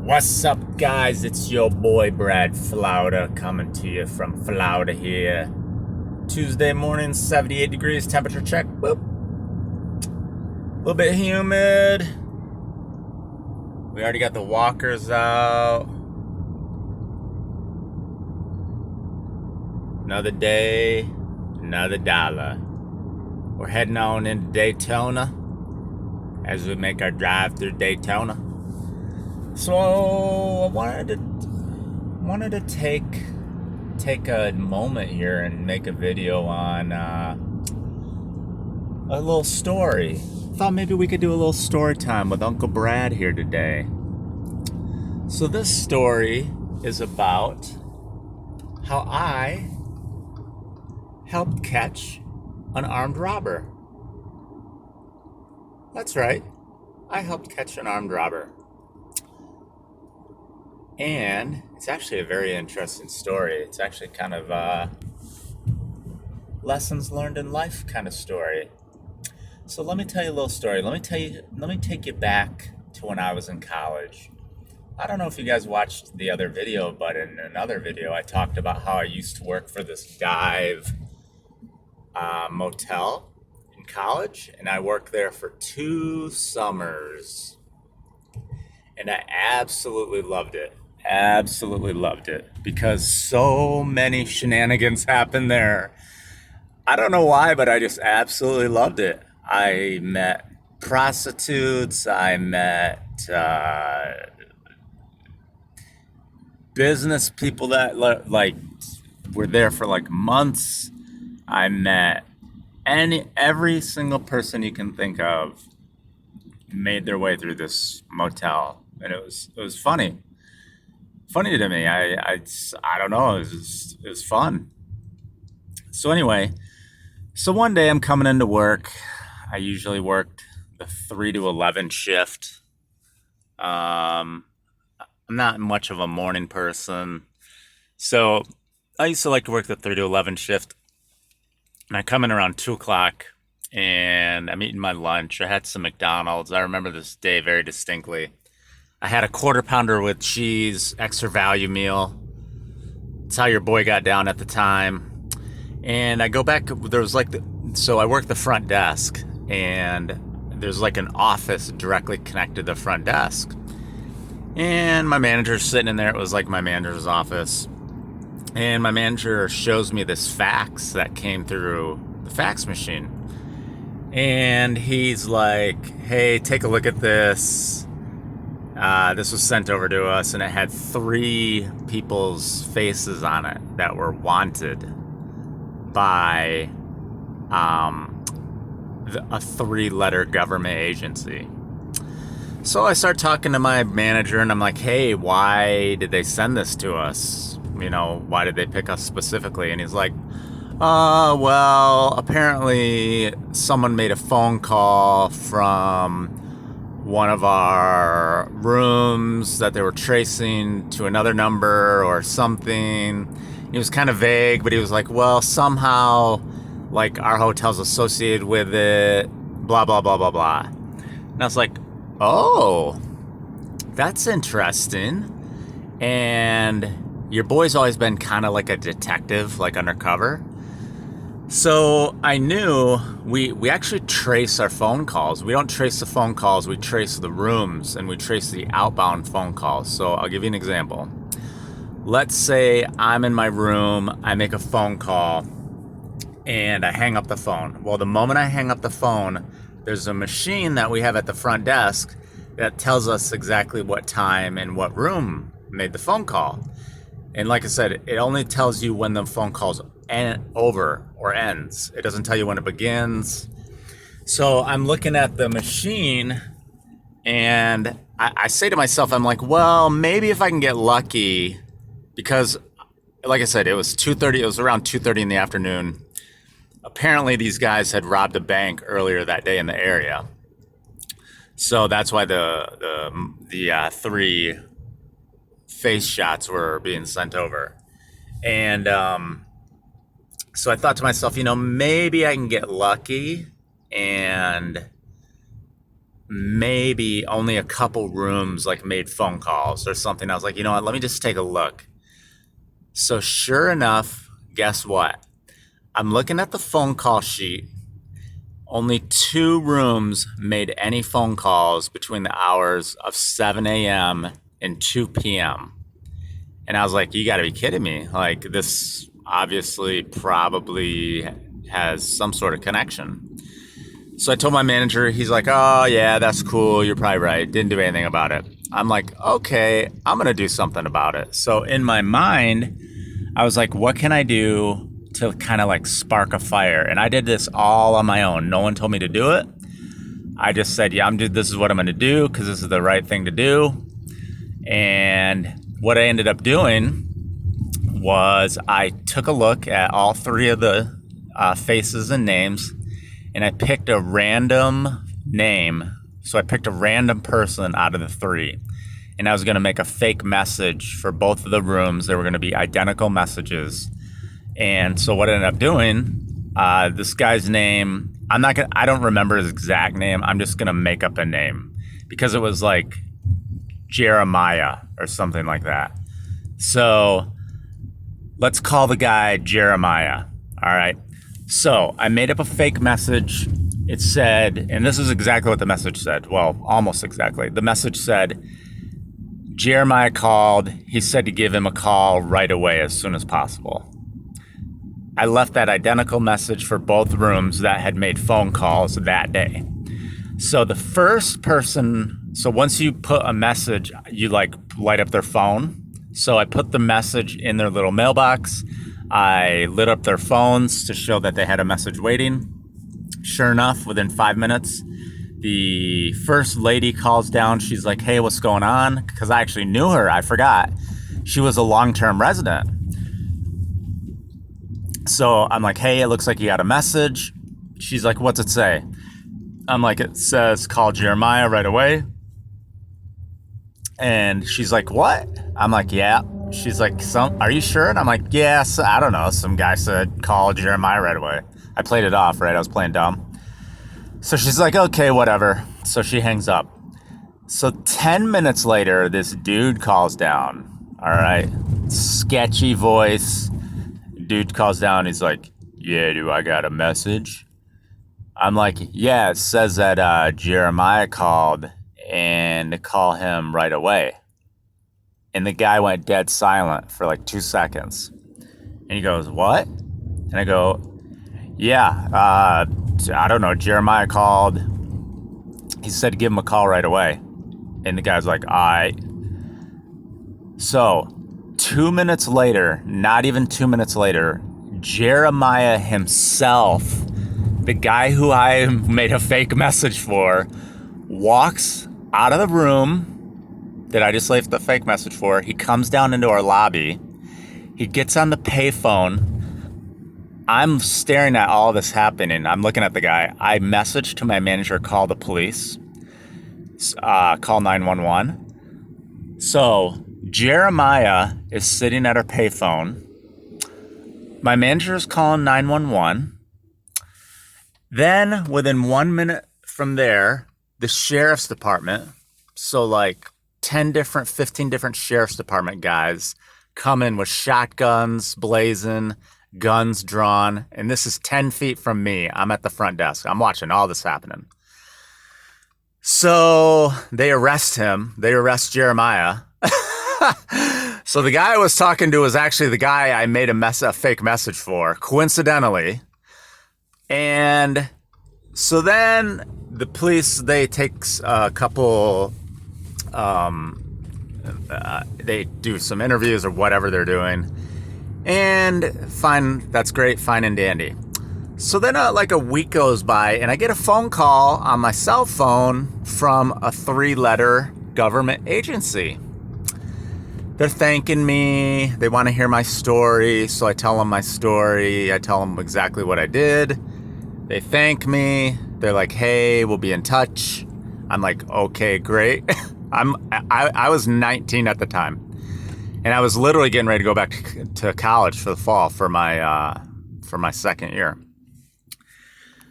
What's up, guys? It's your boy Brad Flauta coming to you from Flauta here. Tuesday morning, 78 degrees, temperature check. Boop. A little bit humid. We already got the walkers out. Another day, another dollar. We're heading on into Daytona as we make our drive through Daytona. So I wanted to take a moment here and make a video on a little story. Thought maybe we could do a little story time with Uncle Brad here today. So this story is about how I helped catch an armed robber. That's right. I helped catch an armed robber. And it's actually a very interesting story. It's actually kind of a lessons learned in life kind of story. So let me tell you a little story. Let me take you back to when I was in college. I don't know if you guys watched the other video, but in another video I talked about how I used to work for this dive motel in college, and I worked there for 2 summers. And I absolutely loved it. Absolutely loved it because so many shenanigans happened there. I don't know why, but I just absolutely loved it. I met prostitutes. I met business people that like were there for like months. I met every single person you can think of made their way through this motel, and it was funny to me. I don't know, it was fun. So anyway, so one day I'm coming into work. I usually worked the 3 to 11 shift. I'm not much of a morning person, so I used to like to work the 3 to 11 shift, and I come in around 2 o'clock and I'm eating my lunch. I had some McDonald's. I remember this day very distinctly. I had a quarter pounder with cheese, extra value meal. That's how your boy got down at the time. And I go back, so I worked the front desk, and there's like an office directly connected to the front desk. And my manager's sitting in there. It was like my manager's office. And my manager shows me this fax that came through the fax machine. And he's like, hey, take a look at this. This was sent over to us, and it had 3 people's faces on it that were wanted by a 3-letter government agency. So I start talking to my manager, and I'm like, hey, why did they send this to us? You know, why did they pick us specifically? And he's like, well, apparently someone made a phone call from one of our rooms that they were tracing to another number or something. He was kind of vague, but he was like, well, somehow, like, our hotel's associated with it, blah, blah, blah, blah, blah. And I was like, oh, that's interesting. And your boy's always been kind of like a detective, like undercover. So I knew we actually trace our phone calls. We don't trace the phone calls, we trace the rooms, and we trace the outbound phone calls. So I'll give you an example. Let's say I'm in my room, I make a phone call, and I hang up the phone. Well, the moment I hang up the phone, there's a machine that we have at the front desk that tells us exactly what time and what room made the phone call. And like I said, it only tells you when the phone call's over or ends. It doesn't tell you when it begins. So I'm looking at the machine, and I say to myself, I'm like, well, maybe if I can get lucky, because like I said, it was 2:30. It was around 2:30 in the afternoon. Apparently these guys had robbed a bank earlier that day in the area. So that's why the 3 face shots were being sent over. And so I thought to myself, maybe I can get lucky and maybe only a couple rooms like made phone calls or something. I was like, you know what, let me just take a look. So sure enough, guess what? I'm looking at the phone call sheet. Only 2 rooms made any phone calls between the hours of 7 a.m. and 2 p.m. And I was like, you got to be kidding me. Like, this obviously probably has some sort of connection. So I told my manager, he's like, oh, yeah, that's cool. You're probably right. Didn't do anything about it. I'm like, okay, I'm going to do something about it. So in my mind, I was like, what can I do to kind of like spark a fire? And I did this all on my own. No one told me to do it. I just said, yeah, this is what I'm going to do because this is the right thing to do. And what I ended up doing was I took a look at all 3 of the faces and names, and I picked a random name. So I picked a random person out of the 3, and I was going to make a fake message for both of the rooms. They were going to be identical messages. And so what I ended up doing, this guy's name, I don't remember his exact name. I'm just going to make up a name because it was like Jeremiah or something like that. So let's call the guy Jeremiah. All right. So I made up a fake message. It said, and this is exactly what the message said. Well, almost exactly. The message said, Jeremiah called. He said to give him a call right away as soon as possible. I left that identical message for both rooms that had made phone calls that day. So the first person, so once you put a message, you like light up their phone. So I put the message in their little mailbox. I lit up their phones to show that they had a message waiting. Sure enough, within 5 minutes, the first lady calls down. She's like, hey, what's going on? Because I actually knew her. I forgot. She was a long-term resident. So I'm like, hey, it looks like you got a message. She's like, what's it say? I'm like, it says call Jeremiah right away. And she's like, what? I'm like, yeah. She's like, are you sure? And I'm like, yes, I don't know. Some guy said call Jeremiah right away. I played it off, right? I was playing dumb. So she's like, okay, whatever. So she hangs up. So 10 minutes later, this dude calls down. All right. Sketchy voice. Dude calls down. He's like, yeah, do I got a message? I'm like, yeah, it says that Jeremiah called and to call him right away. And the guy went dead silent for like 2 seconds. And he goes, what? And I go, yeah, I don't know. Jeremiah called. He said to give him a call right away. And the guy's like, all right. So 2 minutes later, not even 2 minutes later, Jeremiah himself, the guy who I made a fake message for, walks out of the room that I just left the fake message for. He comes down into our lobby. He gets on the payphone. I'm staring at all this happening. I'm looking at the guy. I messaged to my manager, call the police, call 911. So Jeremiah is sitting at our payphone. My manager is calling 911. Then within 1 minute from there, the sheriff's department, so like 15 different sheriff's department guys come in with shotguns blazing, guns drawn, and this is 10 feet from me. I'm at the front desk. I'm watching all this happening. So they arrest him. They arrest Jeremiah. So the guy I was talking to was actually the guy I made a fake message for, coincidentally. And so then the police, they take a couple, they do some interviews or whatever they're doing. And fine, that's great, fine and dandy. So then like a week goes by and I get a phone call on my cell phone from a 3-letter government agency. They're thanking me. They want to hear my story. So I tell them my story. I tell them exactly what I did. They thank me. They're like, hey, we'll be in touch. I'm like, okay, great. I was 19 at the time. And I was literally getting ready to go back to college for the fall for my second year.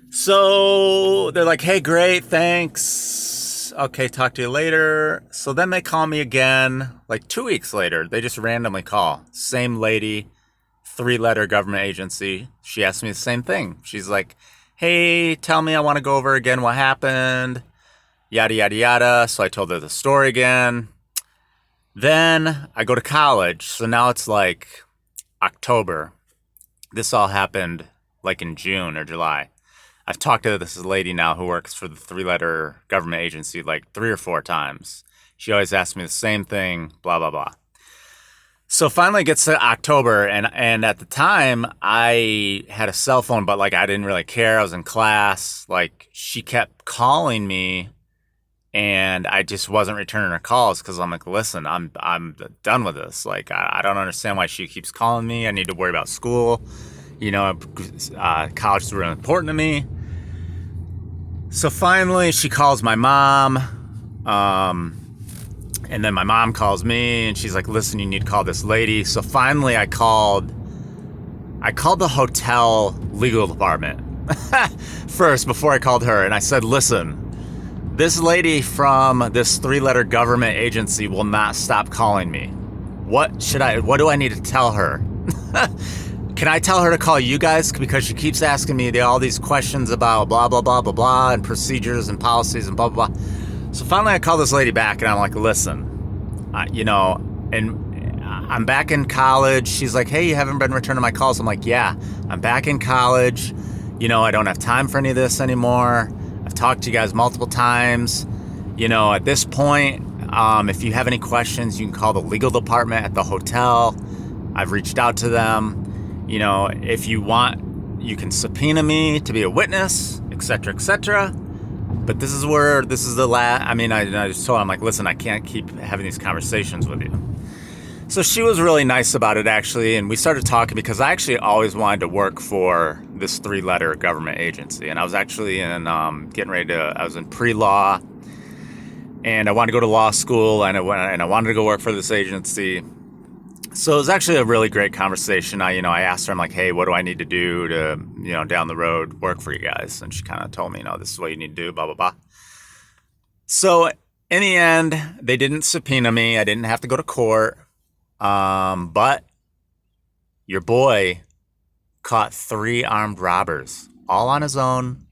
So they're like, hey, great, thanks. Okay, talk to you later. So then they call me again, like 2 weeks later. They just randomly call. Same lady, 3-letter government agency. She asked me the same thing. She's like, hey, tell me, I want to go over again what happened, yada, yada, yada. So I told her the story again. Then I go to college. So now it's like October. This all happened like in June or July. I've talked to this lady now who works for the 3-letter government agency like 3 or 4 times. She always asks me the same thing, blah, blah, blah. So finally it gets to October, and at the time I had a cell phone, but like I didn't really care. I was in class. Like she kept calling me, and I just wasn't returning her calls because I'm like, listen, I'm done with this. Like I don't understand why she keeps calling me. I need to worry about school. You know, college is really important to me. So finally, she calls my mom, and then my mom calls me, and she's like, "Listen, you need to call this lady." So finally, I called the hotel legal department first before I called her, and I said, "Listen, this lady from this 3-letter government agency will not stop calling me. What do I need to tell her?" Can I tell her to call you guys? Because she keeps asking me all these questions about blah, blah, blah, blah, blah, and procedures and policies and blah, blah, blah. So finally I call this lady back, and I'm like, listen, and I'm back in college. She's like, hey, you haven't been returning my calls. I'm like, yeah, I'm back in college. I don't have time for any of this anymore. I've talked to you guys multiple times. At this point, if you have any questions, you can call the legal department at the hotel. I've reached out to them. If you want, you can subpoena me to be a witness, etc., etc. But this is the last. I just told her, I'm like, listen, I can't keep having these conversations with you. So she was really nice about it, actually, and we started talking because I actually always wanted to work for this 3-letter government agency, and I was actually in I was in pre-law, and I wanted to go to law school, and I wanted to go work for this agency. So it was actually a really great conversation. I asked her, I'm like, hey, what do I need to do to, down the road work for you guys? And she kind of told me, this is what you need to do, blah, blah, blah. So in the end, they didn't subpoena me. I didn't have to go to court. But your boy caught 3 armed robbers all on his own.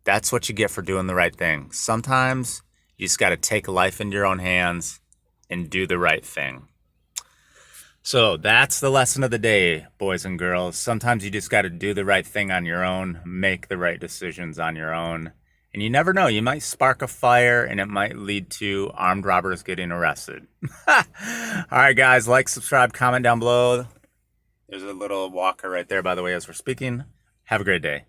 That's what you get for doing the right thing. Sometimes you just got to take life into your own hands and do the right thing. So that's the lesson of the day, boys and girls. Sometimes you just got to do the right thing on your own, make the right decisions on your own. And you never know, you might spark a fire and it might lead to armed robbers getting arrested. All right, guys, like, subscribe, comment down below. There's a little walker right there, by the way, as we're speaking. Have a great day.